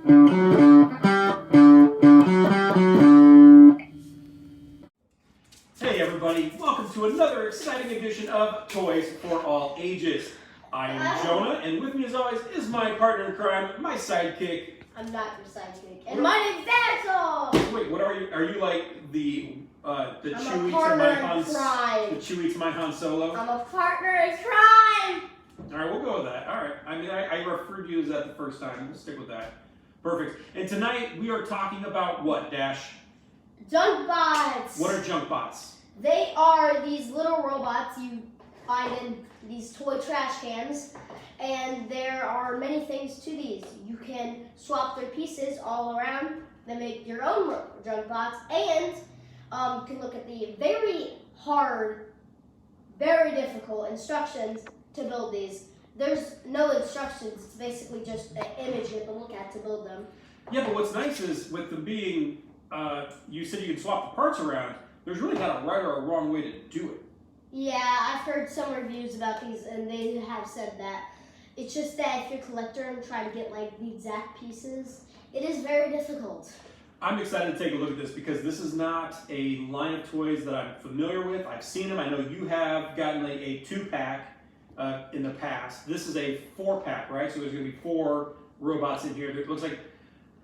Hey everybody, welcome to another exciting edition of Toys for All Ages. I am Jonah, and with me as always is my partner in crime, my sidekick. I'm not your sidekick, and my name's Axel! Wait, what are you? Are you like the Chewie to my Han Solo? I'm a partner in crime! Alright, we'll go with that. Alright, I mean, I referred to you as that the first time. We'll stick with that. Perfect. And tonight we are talking about what, Dash? Junk bots! What are junk bots? They are these little robots you find in these toy trash cans, and there are many things to these. You can swap their pieces all around, then make your own junk bots, and you can look at the very hard, very difficult instructions to build these. There's no instructions, it's basically just an image you have to look at to build them. Yeah, but what's nice is with them being, you said you can swap the parts around, there's really not a right or a wrong way to do it. Yeah, I've heard some reviews about these, and they have said that it's just that if you're a collector and try to get like the exact pieces, it is very difficult. I'm excited to take a look at this because this is not a line of toys that I'm familiar with. I've seen them. I know you have gotten like a 2-pack in the past. This is a 4-pack, right? So there's going to be 4 robots in here. It looks like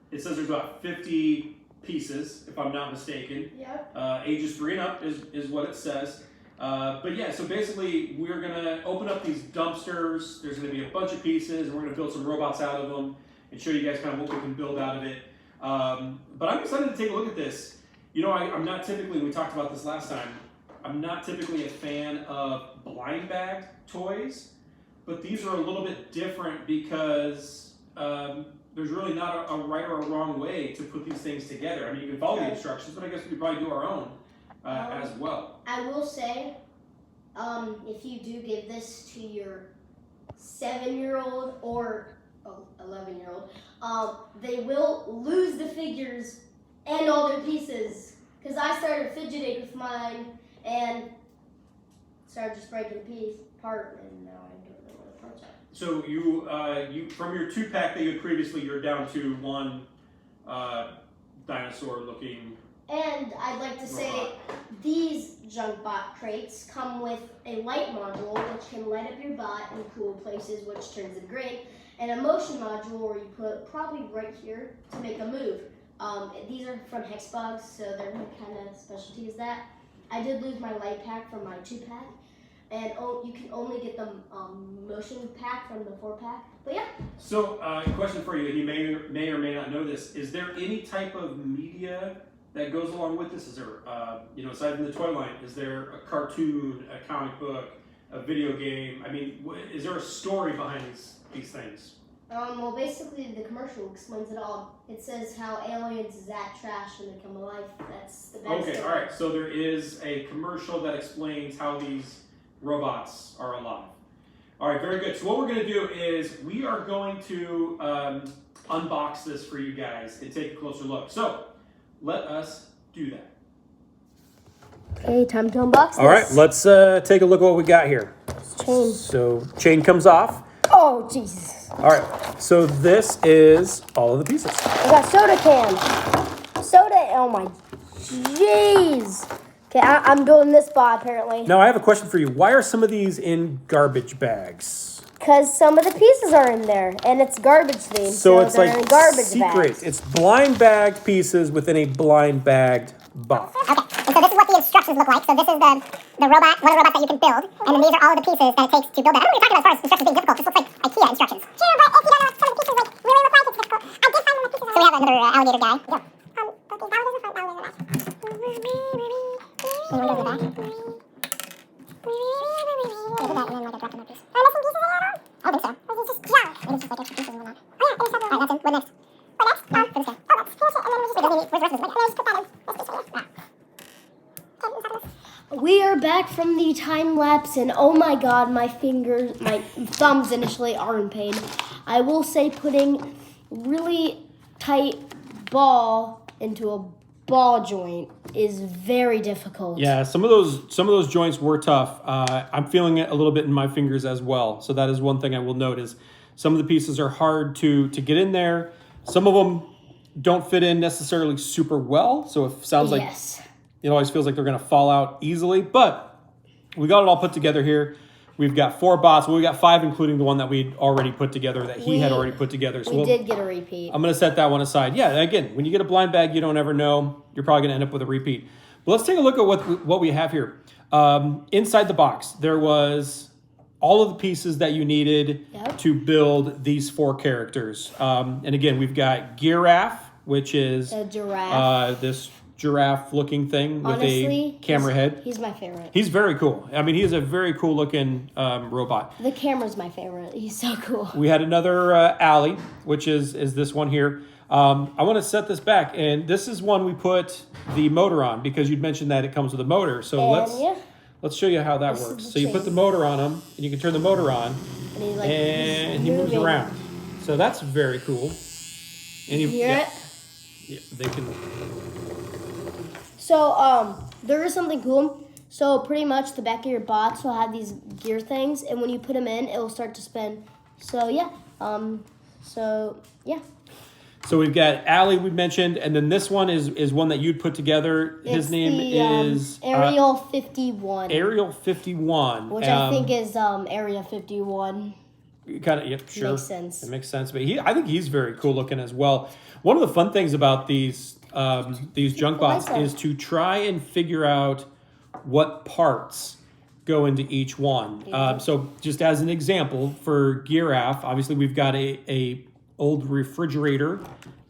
it says there's about 50 pieces, if I'm not mistaken. Yep. Ages 3 and up is what it says. But yeah, so basically we're gonna open up these dumpsters. There's gonna be a bunch of pieces, and we're gonna build some robots out of them and show you guys kind of what we can build out of it. But I'm excited to take a look at this. You know, I'm not typically, we talked about this last time, I'm not typically a fan of blind bagged toys, but these are a little bit different because there's really not a right or a wrong way to put these things together. I mean, you can follow the instructions, but I guess we could probably do our own as well. I will say, if you do give this to your 7-year-old or 11-year-old, they will lose the figures and all their pieces. Because I started fidgeting with mine and started just breaking a piece apart, and now I don't know what the parts are. So you from your 2-pack that you had previously, you're down to 1 dinosaur-looking. And I'd like to say these junk bot crates come with a light module which can light up your bot in cool places, which turns it green, and a motion module where you put probably right here to make a move. These are from Hexbugs, so they're kind of specialty is that. I did lose my light pack from my 2-pack, and you can only get the motion pack from the 4-pack. But yeah. So, question for you, and you may or may not know this: is there any type of media that goes along with this? Is there, aside from the toy line, is there a cartoon, a comic book, a video game? I mean, is there a story behind these things? Well, basically, the commercial explains it all. It says how aliens zap trash and they come alive. That's the best. Okay, all right. So there is a commercial that explains how these robots are alive. All right, very good. So what we're going to do is we are going to unbox this for you guys and take a closer look. So let us do that. Okay, time to unbox this. All right, let's take a look at what we got here. Chain. So chain comes off. Oh, Jesus. All right, so this is all of the pieces. I got soda can. Soda, oh my, jeez. Okay, I'm doing this bot apparently. Now I have a question for you. Why are some of these in garbage bags? Because some of the pieces are in there, and it's garbage themed, So it's they're like in garbage secret. bags. It's blind bagged pieces within a blind bagged box. Okay, and so this is what the instructions look like. So this is the robot, one of the robots that you can build, and then these are all of the pieces that it takes to build that. I don't know what you're talking about as far as instructions being difficult. This looks like IKEA instructions. Sure, but if you don't know what some of the pieces like really look like, it's difficult. I did find one of the pieces. So we have another alligator guy. Go. But these alligators are front, alligators are back. Anyone go to the back? Go to that, and then like a drop in that piece. Are there missing pieces in there? I don't think so. Or is it just junk? Maybe it's just like extra pieces and whatnot. Oh yeah, there's several. Alright, that's in. What next? What next? For this guy. Oh, let's finish it, and then we just... Wait, doesn't need... Where's the rest of this? And then just put that in. This piece right here. Okay, inside of this. We are back from the time lapse, and oh my god, my fingers, my thumbs initially are in pain. I will say putting really tight ball into a ball joint is very difficult. Yeah, some of those joints were tough. I'm feeling it a little bit in my fingers as well. So that is one thing I will note is some of the pieces are hard to get in there. Some of them don't fit in necessarily super well, so it sounds like Yes. it always feels like they're going to fall out easily. But we got it all put together here. We've got 4 bots. Well, we got 5, including the one that we'd already put together, that he had already put together. So We did get a repeat. I'm going to set that one aside. Yeah, again, when you get a blind bag, you don't ever know. You're probably going to end up with a repeat. But let's take a look at what we have here. Inside the box, there was all of the pieces that you needed to build these 4 characters. And again, we've got Giraffe, which is A giraffe. this giraffe-looking thing with Honestly, a camera head. He's my favorite. He's very cool. I mean, he is a very cool-looking robot. The camera's my favorite. He's so cool. We had another Alley, which is this one here. I want to set this back, and this is one we put the motor on because you'd mentioned that it comes with a motor. So And let's show you how that This is works. the So you put chain. the motor on him, and you can turn the motor on, and he moves around. So that's very cool. And You hear it? Yeah, they can. So there is something cool. So pretty much the back of your box will have these gear things, and when you put them in, it will start to spin. So yeah. So we've got Allie we mentioned, and then this one is one that you'd put together. His It's name is Ariel 51. Ariel 51, Which I think is Area 51. Kind of, yep, sure. Makes sense. It makes sense, but I think he's very cool looking as well. One of the fun things about these junk bots is to try and figure out what parts go into each one. So just as an example, for Giraffe, obviously we've got a old refrigerator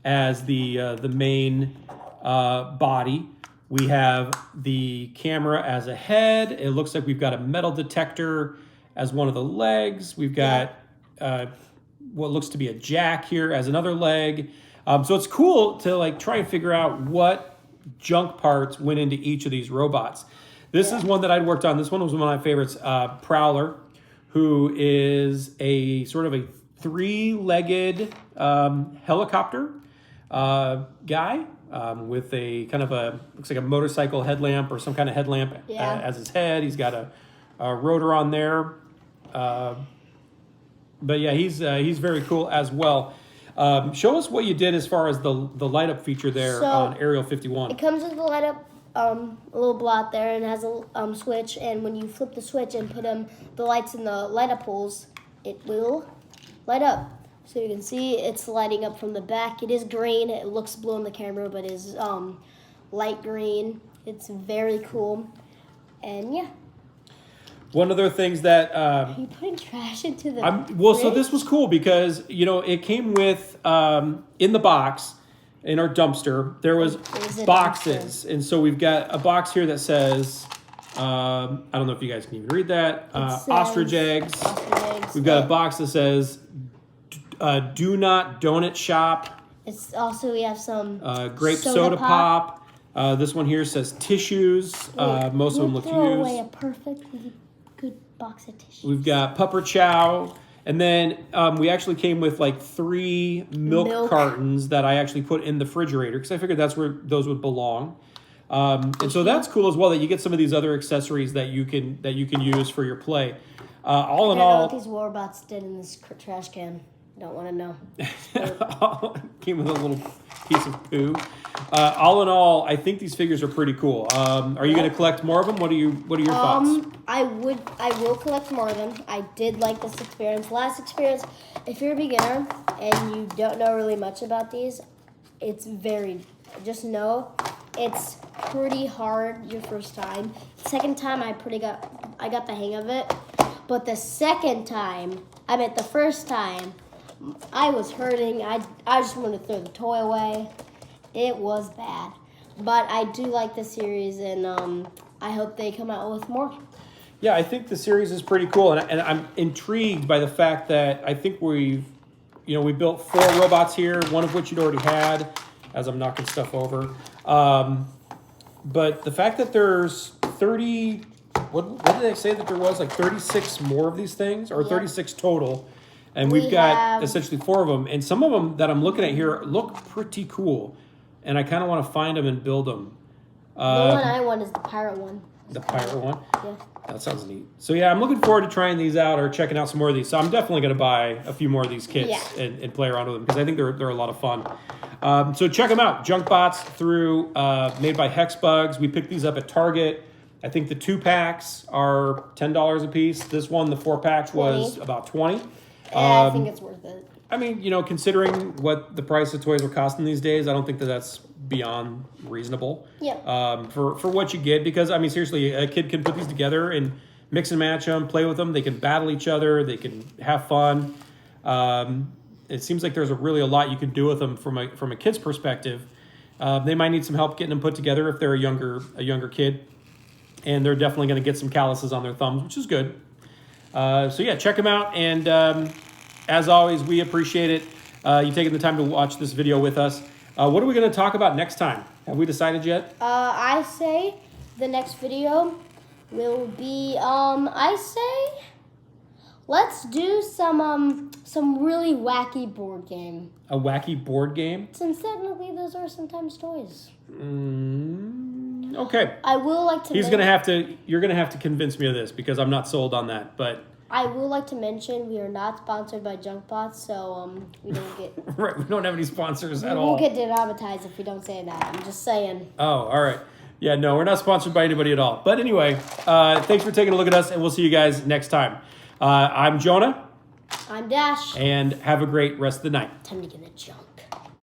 as the main body. We have the camera as a head. It looks like we've got a metal detector as one of the legs. We've got what looks to be a jack here as another leg. So it's cool to like try and figure out what junk parts went into each of these robots. This is one that I'd worked on. This one was one of my favorites, Prowler, who is a sort of a 3-legged helicopter guy with a kind of looks like a motorcycle headlamp or some kind of headlamp as his head. He's got a rotor on there. But yeah, he's very cool as well. Show us what you did as far as the light up feature there on Ariel 51. It comes with a light up, a little blot there, and has a switch. And when you flip the switch and put the lights in the light up holes, it will light up. So you can see it's lighting up from the back. It is green. It looks blue on the camera, but is light green. It's very cool. And yeah. One of the things that Are you putting trash into the so this was cool because it came with in the box in our dumpster there was boxes, and so we've got a box here that says I don't know if you guys can even read that, ostrich eggs. We've got a box that says do not donut shop. It's also, we have some grape soda pop. This one here says tissues. Most of them look throw away used. a perfectly good box of tissues. We've got Pupper Chow. And then we actually came with like 3 milk cartons that I actually put in the refrigerator because I figured that's where those would belong. And so that's cool as well that you get some of these other accessories that you can use for your play. All in I don't know all, what these robots did in this trash can. Don't want to know. came with a little piece of poo. All in all, I think these figures are pretty cool. Are you going to collect more of them? What are your thoughts? I will collect more of them. I did like this experience. Last experience, if you're a beginner and you don't know really much about these, just know it's pretty hard your first time. Second time, I got the hang of it. But the first time, I was hurting. I just wanted to throw the toy away. It was bad. But I do like the series, and I hope they come out with more. Yeah, I think the series is pretty cool, and I'm intrigued by the fact that I think we built 4 robots here, one of which you'd already had, as I'm knocking stuff over. But the fact that there's 30, what did they say that there was, like 36 more of these things, or 36 total, and we've got essentially 4 of them, and some of them that I'm looking at here look pretty cool, and I kind of want to find them and build them. The one I want is the pirate one. The pirate one? Yeah. That sounds neat. So yeah, I'm looking forward to trying these out or checking out some more of these. So I'm definitely going to buy a few more of these kits and play around with them because I think they're a lot of fun. So check them out. JunkBots through made by Hexbugs. We picked these up at Target. I think the 2-packs are $10 a piece. This one, the 4-pack, was about $20. I think it's worth it. I mean, considering what the price of toys are costing these days, I don't think that that's beyond reasonable. Yeah. For what you get, because I mean, seriously, a kid can put these together and mix and match them, play with them. They can battle each other. They can have fun. It seems like there's really a lot you can do with them from a kid's perspective. They might need some help getting them put together if they're a younger kid, and they're definitely going to get some calluses on their thumbs, which is good. So yeah, check them out, and as always, we appreciate it. You taking the time to watch this video with us. What are we going to talk about next time? Have we decided yet? I say the next video will be, let's do some really wacky board game. A wacky board game? Since technically those are sometimes toys. Okay. I will like to. You're gonna have to convince me of this because I'm not sold on that. But I will like to mention we are not sponsored by JunkBots, so we don't get. right, we don't have any sponsors at We all. won't get demonetized if we don't say that. I'm just saying. Oh, all right. Yeah, no, we're not sponsored by anybody at all. But anyway, thanks for taking a look at us, and we'll see you guys next time. I'm Jonah. I'm Dash. And have a great rest of the night. Time to get a jump.